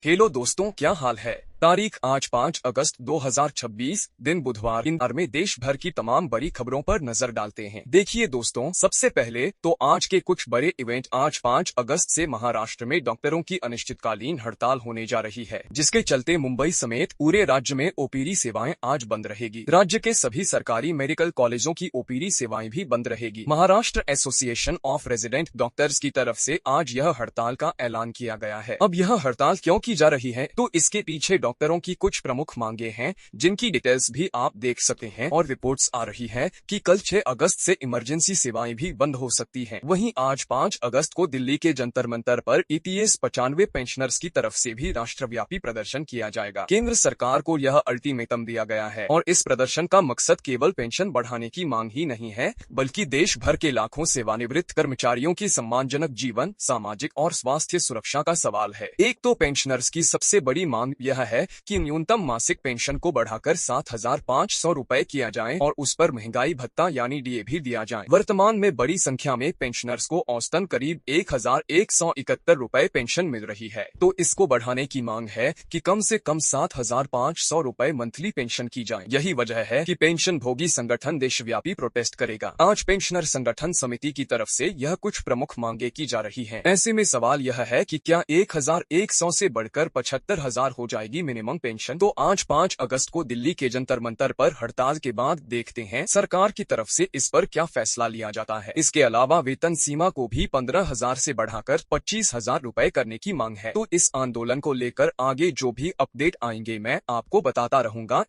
Hello दोस्तों, क्या हाल है। तारीख आज 5 अगस्त 2026 दिन बुधवार। इन में देश भर की तमाम बड़ी खबरों पर नजर डालते हैं। देखिए दोस्तों, सबसे पहले तो आज के कुछ बड़े इवेंट। आज 5 अगस्त से महाराष्ट्र में डॉक्टरों की अनिश्चितकालीन हड़ताल होने जा रही है, जिसके चलते मुंबई समेत पूरे राज्य में ओपीडी सेवाएं आज बंद रहेगी। राज्य के सभी सरकारी मेडिकल कॉलेजों की ओपीडी सेवाएं भी बंद रहेगी। Maharashtra association of resident doctors की तरफ से आज यह हड़ताल का ऐलान किया गया है। अब यह हड़ताल क्यों की जा रही है, तो इसके पीछे डॉक्टरों की कुछ प्रमुख मांगे हैं, जिनकी डिटेल्स भी आप देख सकते हैं। और रिपोर्ट्स आ रही है कि कल 6 अगस्त से इमरजेंसी सेवाएं भी बंद हो सकती हैं। वहीं आज 5 अगस्त को दिल्ली के जंतर मंतर पर ईपीएस 95 पेंशनर्स की तरफ से भी राष्ट्रव्यापी प्रदर्शन किया जाएगा। केंद्र सरकार को यह अल्टीमेटम दिया गया है और इस प्रदर्शन का मकसद केवल पेंशन बढ़ाने की मांग ही नहीं है, बल्कि देश भर के लाखों सेवानिवृत्त कर्मचारियों की सम्मानजनक जीवन, सामाजिक और स्वास्थ्य सुरक्षा का सवाल है। एक तो पेंशनर्स की सबसे बड़ी मांग यह है कि न्यूनतम मासिक पेंशन को बढ़ाकर 7,500 रुपए किया जाए और उस पर महंगाई भत्ता यानी डीए भी दिया जाए। वर्तमान में बड़ी संख्या में पेंशनर्स को औसतन करीब 1,171 रुपए पेंशन मिल रही है, तो इसको बढ़ाने की मांग है कि कम से कम 7,500 रुपए मंथली पेंशन की जाए। यही वजह है कि पेंशन भोगी संगठन देशव्यापी प्रोटेस्ट करेगा। आज पेंशनर संगठन समिति की तरफ से यह कुछ प्रमुख मांगे की जा रही है। ऐसे में सवाल यह है कि क्या 1,100 से बढ़कर 75,000 हो जाएगी मिनिमम पेंशन। तो आज 5 अगस्त को दिल्ली के जंतर मंतर पर हड़ताल के बाद देखते हैं सरकार की तरफ से इस पर क्या फैसला लिया जाता है। इसके अलावा वेतन सीमा को भी 15,000 से बढ़ाकर 25,000 रुपए करने की मांग है। तो इस आंदोलन को लेकर आगे जो भी अपडेट आएंगे मैं आपको बताता रहूंगा।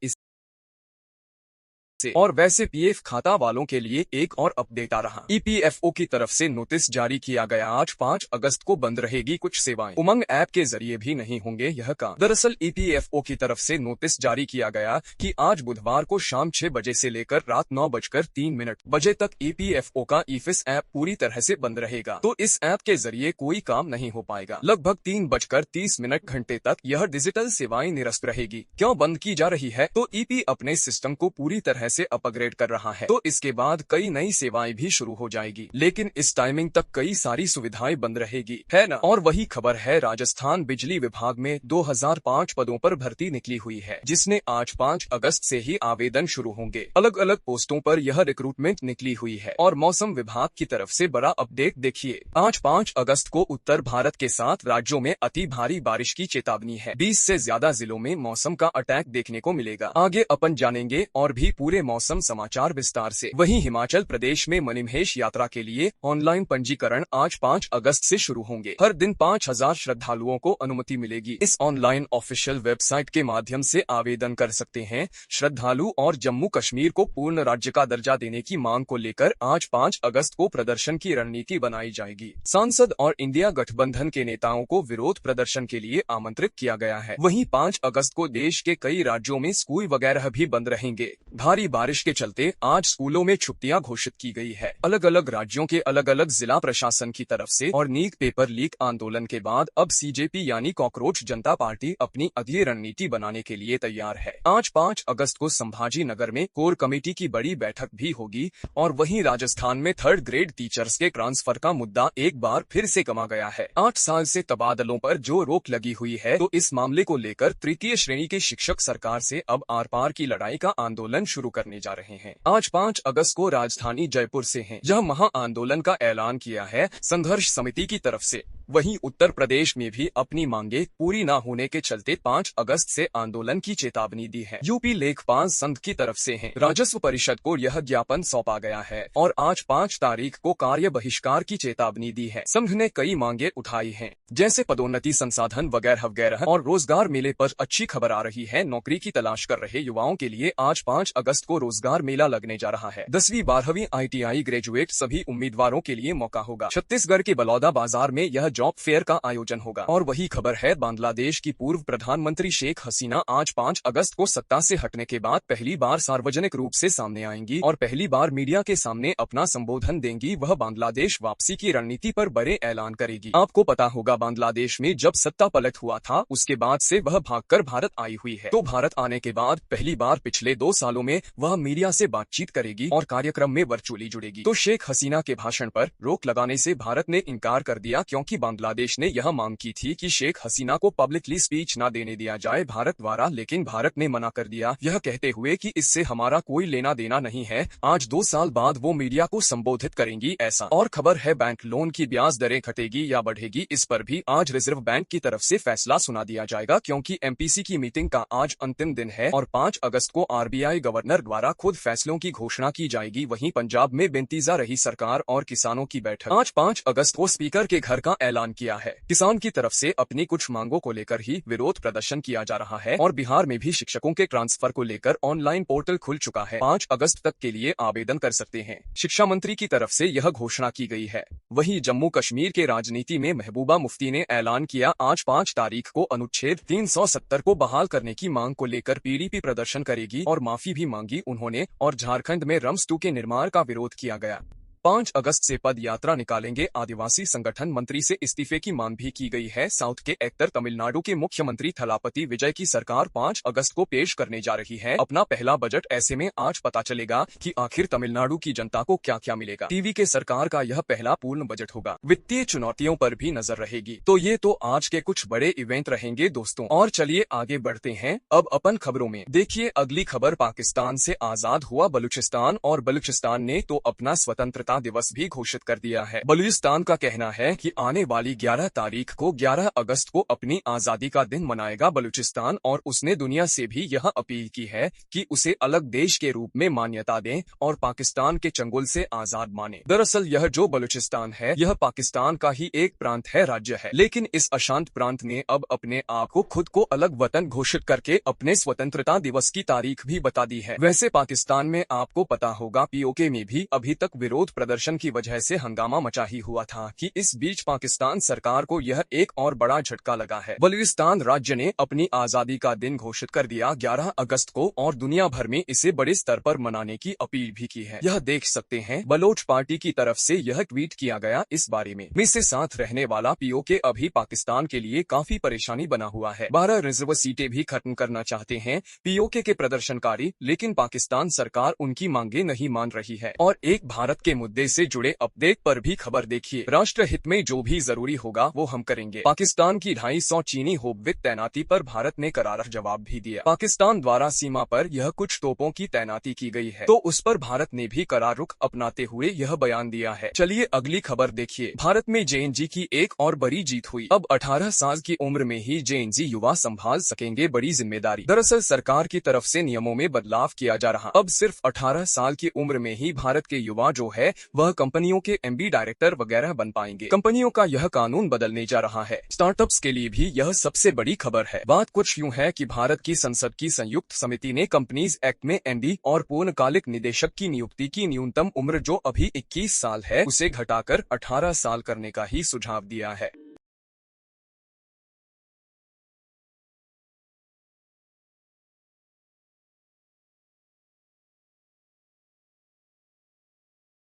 और वैसे पीएफ खाता वालों के लिए एक और अपडेट आ रहा। ईपीएफओ की तरफ से नोटिस जारी किया गया। आज 5 अगस्त को बंद रहेगी कुछ सेवाएं। उमंग ऐप के जरिए भी नहीं होंगे यह काम। दरअसल ईपीएफओ की तरफ से नोटिस जारी किया गया कि आज बुधवार को शाम 6 बजे से लेकर रात 9:03 बजे तक ईपीएफओ का ईफिस ऐप पूरी तरह से बंद रहेगा। तो इस ऐप के जरिए कोई काम नहीं हो पाएगा। लगभग 3:30 घंटे तक यह डिजिटल सेवाएं निरस्त रहेगी। क्यों बंद की जा रही है, तो ईपी अपने सिस्टम को पूरी तरह से अपग्रेड कर रहा है, तो इसके बाद कई नई सेवाएं भी शुरू हो जाएगी, लेकिन इस टाइमिंग तक कई सारी सुविधाएं बंद रहेगी, है ना। और वही खबर है, राजस्थान बिजली विभाग में 2005 पदों पर भर्ती निकली हुई है, जिसने आज 5 अगस्त से ही आवेदन शुरू होंगे। अलग अलग पोस्टों पर यह रिक्रूटमेंट निकली हुई है। और मौसम विभाग की तरफ से बड़ा अपडेट देखिए। आज 5 अगस्त को उत्तर भारत के 7 राज्यों में अति भारी बारिश की चेतावनी है। 20 से ज्यादा जिलों में मौसम का अटैक देखने को मिलेगा। आगे अपन जानेंगे और भी पूरे मौसम समाचार विस्तार से। वहीं हिमाचल प्रदेश में मणिमहेश यात्रा के लिए ऑनलाइन पंजीकरण आज 5 अगस्त से शुरू होंगे। हर दिन 5,000 श्रद्धालुओं को अनुमति मिलेगी। इस ऑनलाइन ऑफिशियल वेबसाइट के माध्यम से आवेदन कर सकते हैं श्रद्धालु। और जम्मू कश्मीर को पूर्ण राज्य का दर्जा देने की मांग को लेकर आज 5 अगस्त को प्रदर्शन की रणनीति बनाई जाएगी। सांसद और इंडिया गठबंधन के नेताओं को विरोध प्रदर्शन के लिए आमंत्रित किया गया है। वहीं 5 अगस्त को देश के कई राज्यों में स्कूल वगैरह भी बंद रहेंगे। भारी बारिश के चलते आज स्कूलों में छुट्टियां घोषित की गई है। अलग अलग राज्यों के अलग अलग जिला प्रशासन की तरफ से। और नीट पेपर लीक आंदोलन के बाद अब सीजेपी यानी कॉकरोच जनता पार्टी अपनी अगली रणनीति बनाने के लिए तैयार है। आज 5 अगस्त को संभाजी नगर में कोर कमेटी की बड़ी बैठक भी होगी। और वहीं राजस्थान में 3rd ग्रेड टीचर्स के ट्रांसफर का मुद्दा एक बार फिर से गमा गया है। 8 साल से तबादलों पर जो रोक लगी हुई है, तो इस मामले को लेकर तृतीय श्रेणी के शिक्षक सरकार से अब आर पार की लड़ाई का आंदोलन शुरू करने जा रहे हैं। आज 5 अगस्त को राजधानी जयपुर से है, जहां महा आंदोलन का ऐलान किया है संघर्ष समिति की तरफ से। वहीं उत्तर प्रदेश में भी अपनी मांगे पूरी न होने के चलते 5 अगस्त से आंदोलन की चेतावनी दी है। यूपी लेखपाल संघ की तरफ से है। राजस्व परिषद को यह ज्ञापन सौंपा गया है और आज 5 तारीख को कार्य बहिष्कार की चेतावनी दी है। संघ ने कई मांगे उठाई हैं, जैसे पदोन्नति, संसाधन वगैरह वगैरह। और रोजगार मेले पर अच्छी खबर आ रही है। नौकरी की तलाश कर रहे युवाओं के लिए आज 5 अगस्त को रोजगार मेला लगने जा रहा है। 10वीं 12वीं ITI ग्रेजुएट सभी उम्मीदवारों के लिए मौका होगा। छत्तीसगढ़ के बलौदा बाजार में यह जॉब फेयर का आयोजन होगा। और वही खबर है, बांग्लादेश की पूर्व प्रधानमंत्री शेख हसीना आज 5 अगस्त को सत्ता से हटने के बाद पहली बार सार्वजनिक रूप से सामने आएंगी और पहली बार मीडिया के सामने अपना संबोधन देंगी। वह बांग्लादेश वापसी की रणनीति पर बड़े ऐलान करेगी। आपको पता होगा, बांग्लादेश में जब सत्ता पलट हुआ था, उसके बाद से वह भागकर भारत आई हुई है। तो भारत आने के बाद पहली बार पिछले 2 सालों में वह मीडिया से बातचीत करेगी और कार्यक्रम में वर्चुअली जुड़ेगी। तो शेख हसीना के भाषण पर रोक लगाने से भारत ने इनकार कर दिया, क्योंकि बांग्लादेश ने यह मांग की थी कि शेख हसीना को पब्लिकली स्पीच न देने दिया जाए भारत द्वारा, लेकिन भारत ने मना कर दिया, यह कहते हुए कि इससे हमारा कोई लेना देना नहीं है। आज 2 साल बाद वो मीडिया को संबोधित करेंगी ऐसा। और खबर है बैंक लोन की ब्याज दरें घटेगी या बढ़ेगी, इस पर भी आज रिजर्व बैंक की तरफ से फैसला सुना दिया जाएगा, क्योंकि एमपीसी की मीटिंग का आज अंतिम दिन है और 5 अगस्त को आरबीआई गवर्नर द्वारा खुद फैसलों की घोषणा की जाएगी। वहीं पंजाब में बेनतीजा रही सरकार और किसानों की बैठक। आज 5 अगस्त को स्पीकर के घर का ऐलान किया है। किसान की तरफ से अपनी कुछ मांगों को लेकर ही विरोध प्रदर्शन किया जा रहा है और बिहार में भी शिक्षकों के ट्रांसफर को लेकर ऑनलाइन पोर्टल खुल चुका है। 5 अगस्त तक के लिए आवेदन कर सकते हैं। शिक्षा मंत्री की तरफ से यह घोषणा की गई है। वहीं जम्मू कश्मीर के राजनीति में महबूबा मुफ्ती ने ऐलान किया, आज 5 तारीख को अनुच्छेद 370 को बहाल करने की मांग को लेकर पीडीपी प्रदर्शन करेगी और माफी भी मांगी उन्होंने। और झारखंड में रम्स 2 के निर्माण का विरोध किया गया। 5 अगस्त से पद यात्रा निकालेंगे आदिवासी संगठन। मंत्री से इस्तीफे की मांग भी की गई है। साउथ के एक्टर तमिलनाडु के मुख्यमंत्री थलापति विजय की सरकार 5 अगस्त को पेश करने जा रही है अपना पहला बजट। ऐसे में आज पता चलेगा कि आखिर तमिलनाडु की जनता को क्या क्या मिलेगा। टीवी के सरकार का यह पहला पूर्ण बजट होगा। वित्तीय चुनौतियों पर भी नजर रहेगी। तो ये तो आज के कुछ बड़े इवेंट रहेंगे दोस्तों। और चलिए आगे बढ़ते हैं अब अपन खबरों में। देखिए अगली खबर, पाकिस्तान से आजाद हुआ बलूचिस्तान और बलूचिस्तान ने तो अपना स्वतंत्रता दिवस भी घोषित कर दिया है। बलूचिस्तान का कहना है कि आने वाली 11 तारीख को 11 अगस्त को अपनी आजादी का दिन मनाएगा बलूचिस्तान और उसने दुनिया से भी यह अपील की है कि उसे अलग देश के रूप में मान्यता दें और पाकिस्तान के चंगुल से आजाद माने। दरअसल यह जो बलूचिस्तान है यह पाकिस्तान का ही एक प्रांत है, राज्य है, लेकिन इस अशांत प्रांत ने अब अपने आप को खुद को अलग वतन घोषित करके अपने स्वतंत्रता दिवस की तारीख भी बता दी है। वैसे पाकिस्तान में आपको पता होगा पीओके में भी अभी तक विरोध प्रदर्शन की वजह से हंगामा मचा ही हुआ था कि इस बीच पाकिस्तान सरकार को यह एक और बड़ा झटका लगा है। बलूचिस्तान राज्य ने अपनी आजादी का दिन घोषित कर दिया 11 अगस्त को और दुनिया भर में इसे बड़े स्तर पर मनाने की अपील भी की है। यह देख सकते हैं बलोच पार्टी की तरफ से यह ट्वीट किया गया इस बारे में से साथ रहने वाला पीओके अभी पाकिस्तान के लिए काफी परेशानी बना हुआ है। 12 रिजर्व सीटें भी खत्म करना चाहते हैं पीओके के प्रदर्शनकारी, लेकिन पाकिस्तान सरकार उनकी मांगे नहीं मान रही है। और एक भारत के मुद्दे से जुड़े अपडेट पर भी खबर देखिए। राष्ट्र हित में जो भी जरूरी होगा वो हम करेंगे। पाकिस्तान की 250 चीनी होपविक तैनाती पर भारत ने करारा जवाब भी दिया। पाकिस्तान द्वारा सीमा पर यह कुछ तोपों की तैनाती की गई है तो उस पर भारत ने भी करार रुख अपनाते हुए यह बयान दिया है। चलिए अगली खबर देखिए। भारत में जेएनजी की एक और बड़ी जीत हुई। अब 18 साल की उम्र में ही जेएनजी युवा संभाल सकेंगे बड़ी जिम्मेदारी। दरअसल सरकार की तरफ से नियमों में बदलाव किया जा रहा। अब सिर्फ 18 साल की उम्र में ही भारत के युवा जो है वह कंपनियों के एमडी डायरेक्टर वगैरह बन पाएंगे। कंपनियों का यह कानून बदलने जा रहा है। स्टार्टअप्स के लिए भी यह सबसे बड़ी खबर है। बात कुछ यूं है कि भारत की संसद की संयुक्त समिति ने कंपनीज एक्ट में एमडी और पूर्णकालिक निदेशक की नियुक्ति की न्यूनतम उम्र जो अभी 21 साल है उसे घटाकर 18 साल करने का ही सुझाव दिया है।